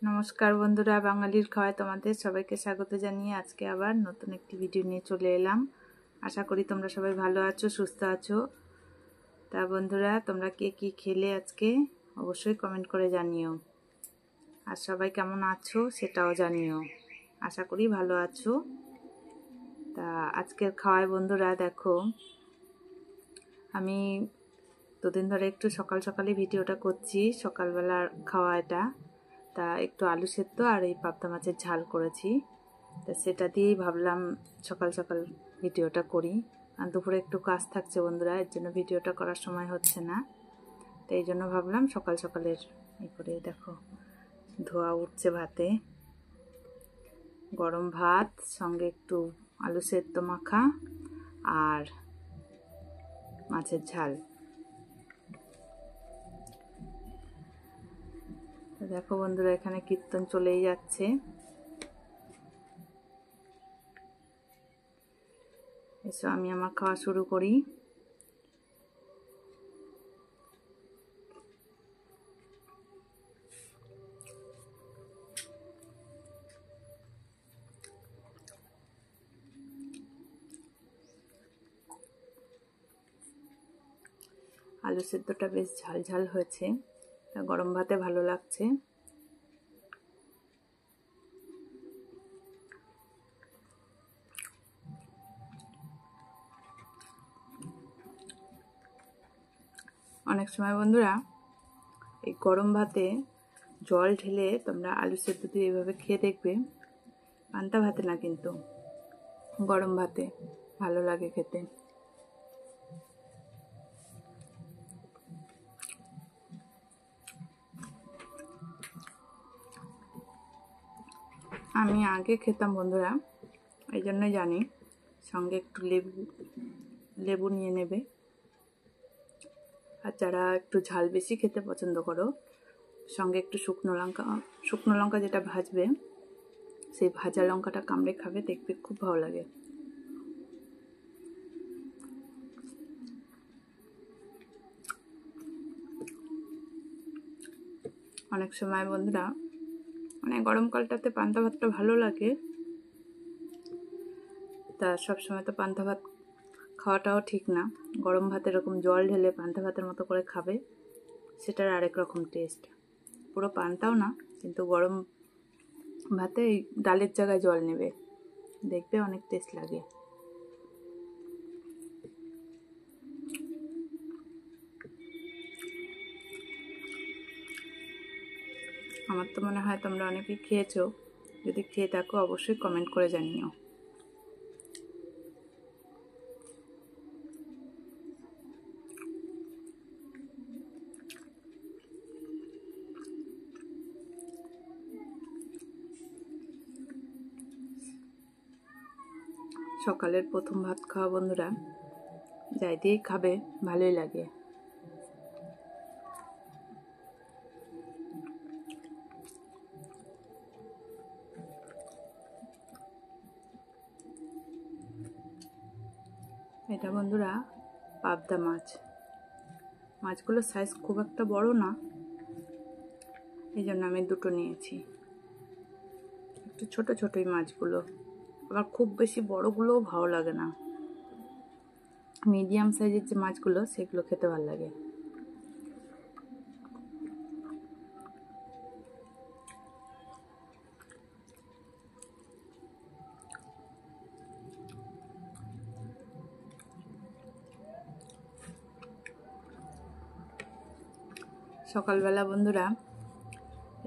নমস্কার বন্ধুরা, বাঙালির খাওয়ায় তোমাদের সবাইকে স্বাগত জানিয়ে আজকে আবার নতুন একটি ভিডিও নিয়ে চলে এলাম। আশা করি তোমরা সবাই ভালো আছো, সুস্থ আছো। তা বন্ধুরা, তোমরা কে কি খেলে আজকে অবশ্যই কমেন্ট করে জানিও, আর সবাই কেমন আছো সেটাও জানিও। আশা করি ভালো আছো। তা আজকের খাওয়ায় বন্ধুরা দেখো, আমি দুদিন ধরে একটু সকাল সকালে ভিডিওটা করছি, সকালবেলার খাওয়া এটা। তা একটু আলু সেদ্ধ আর এই পাবদা মাছের ঝাল করেছি। তা সেটা দিয়েই ভাবলাম সকাল সকাল ভিডিওটা করি। আর দুপুরে একটু কাজ থাকছে বন্ধুরা, এর জন্য ভিডিওটা করার সময় হচ্ছে না। তো এই জন্য ভাবলাম সকাল সকালের এই করে। দেখো ধোয়া উঠছে ভাতে, গরম ভাত সঙ্গে একটু আলু সেদ্ধ মাখা আর মাছের ঝাল। দেখো বন্ধুরা, এখানে কীর্তন চলেই যাচ্ছে। এসো আমি আমার খাওয়া শুরু করি। আলু সেদ্ধটা বেশ ঝাল ঝাল হয়েছে, গরম ভাতে ভালো লাগছে। অনেক সময় বন্ধুরা এই গরম ভাতে জল ঢেলে তোমরা আলু সেদ্ধ দিয়ে এভাবে খেয়ে দেখবে, পান্তা ভাতে না কিন্তু গরম ভাতে ভালো লাগে খেতে। আমি আগে খেতাম বন্ধুরা, এই জন্যই জানি। সঙ্গে একটু লেবু নিয়ে নেবে, আর যারা একটু ঝাল বেশি খেতে পছন্দ করো সঙ্গে একটু শুকনো লঙ্কা যেটা ভাজবে সেই ভাজা লঙ্কাটা কামড়ে খাবে, দেখবে খুব ভালো লাগে। অনেক সময় বন্ধুরা মানে গরমকালটাতে পান্তা ভাতটা ভালো লাগে, তা সবসময় তো পান্তা ভাত খাওয়াটাও ঠিক না। গরম ভাতে এরকম জল ঢেলে পান্তা ভাতের মতো করে খাবে, সেটার আরেক রকম টেস্ট। পুরো পান্তাও না, কিন্তু গরম ভাতে এই ডালের জায়গায় জল নেবে, দেখবে অনেক টেস্ট লাগে। আমার তো মনে হয় তোমরা অনেকেই খেয়েছো, যদি খেয়ে থাকো অবশ্যই কমেন্ট করে জানিও। সকালের প্রথম ভাত খাওয়া বন্ধুরা, যাই দিয়েই খাবে ভালোই লাগে। এটা বন্ধুরা পাবদা মাছ। মাছগুলোর সাইজ খুব একটা বড় না, এই জন্য আমি দুটো নিয়েছি। একটু ছোট ছোটই মাছগুলো, আবার খুব বেশি বড়গুলোও ভালো লাগে না। মিডিয়াম সাইজের যে মাছগুলো সেগুলো খেতে ভালো লাগে। সকালবেলা বন্ধুরা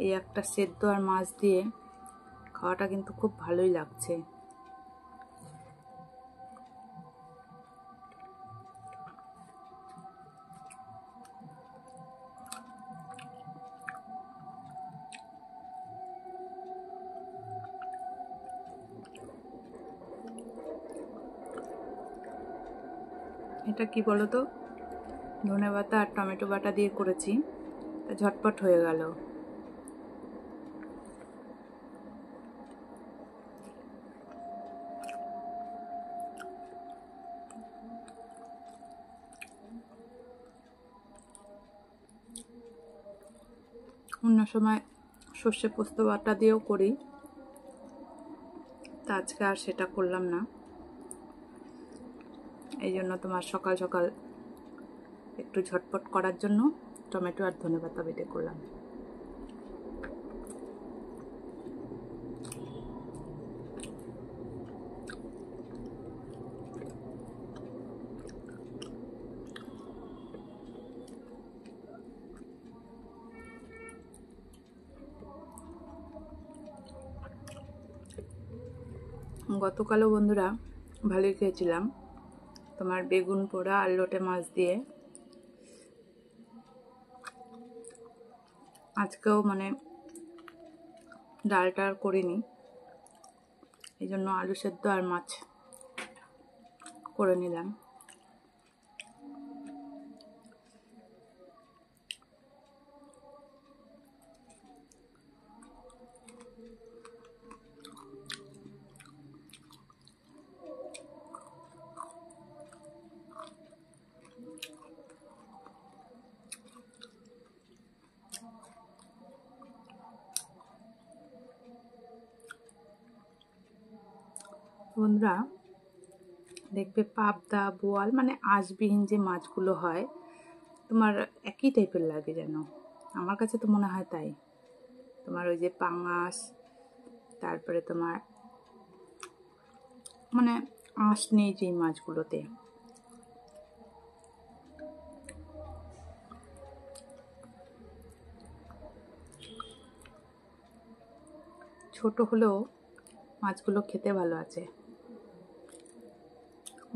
এই একটা সেদ্ধ আর মাছ দিয়ে খাওয়াটা কিন্তু খুব ভালোই লাগছে। এটা কি বলতো, ধনেপাতা আর টমেটো বাটা দিয়ে করেছি, ঝটপট হয়ে গেল। অন্য সময় সর্ষে পোস্ত বাটা দিয়েও করি, তা আজকে আর সেটা করলাম না। এই জন্য তোমার সকাল সকাল একটু ঝটপট করার জন্য টমেটো আর ধনেপাতা বেটে করলাম। গতকালও বন্ধুরা ভালোই খেয়েছিলাম, তোমার বেগুন পোড়া আর লোটে মাছ দিয়ে। আজকেও মানে ডালটা আর করিনি, এই জন্য আলু সেদ্ধ আর মাছ করে নিলাম। বন্ধুরা দেখবে পাবদা, বোয়াল মানে আঁশবিহীন যে মাছগুলো হয় তোমার একই টাইপের লাগে যেন, আমার কাছে তো মনে হয় তাই। তোমার ওই যে পাঙাশ, তারপরে তোমার মানে আঁশ নেই যেই মাছগুলোতে, ছোট হলেও মাছগুলো খেতে ভালো আছে।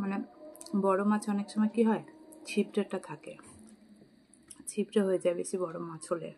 মানে বড় মাছ অনেক সময় কি হয়, ছিপড়েটা থাকে, ছিপড়ে হয়ে যায় বেশি বড় মাছ হলে।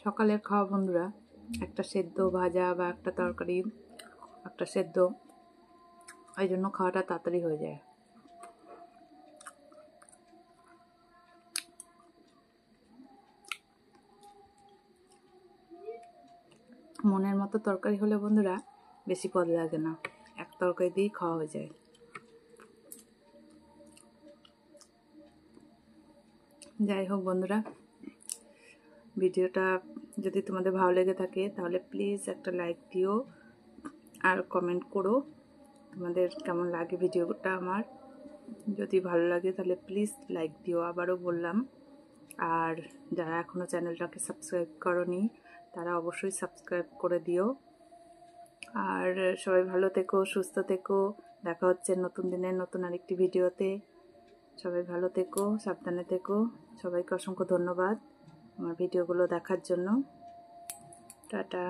সকালের খাওয়া বন্ধুরা একটা সেদ্ধ ভাজা বা একটা তরকারি, একটা সেদ্ধ, এই জন্য খাওয়াটা তাড়াতাড়ি হয়ে যায়। মনের মতো তরকারি হলে বন্ধুরা বেশি পদ লাগে না, এক তরকারি দিয়েই খাওয়া হয়ে যায়। যাই হোক বন্ধুরা, ভিডিওটা যদি তোমাদের ভালো লেগে থাকে তাহলে প্লিজ একটা লাইক দিও আর কমেন্ট করো তোমাদের কেমন লাগে ভিডিওটা। আমার যদি ভালো লাগে তাহলে প্লিজ লাইক দিও, আবারও বললাম। আর যারা এখনও চ্যানেলটাকে সাবস্ক্রাইব করোনি তারা অবশ্যই সাবস্ক্রাইব করে দিও। আর সবাই ভালো থেকো, সুস্থ থেকো, দেখা হচ্ছে নতুন দিনের নতুন আরেকটি ভিডিওতে। সবাই ভালো থেকো, সাবধানে থেকো। সবাইকে অসংখ্য ধন্যবাদ আমার ভিডিওগুলো দেখার জন্য। টাটা।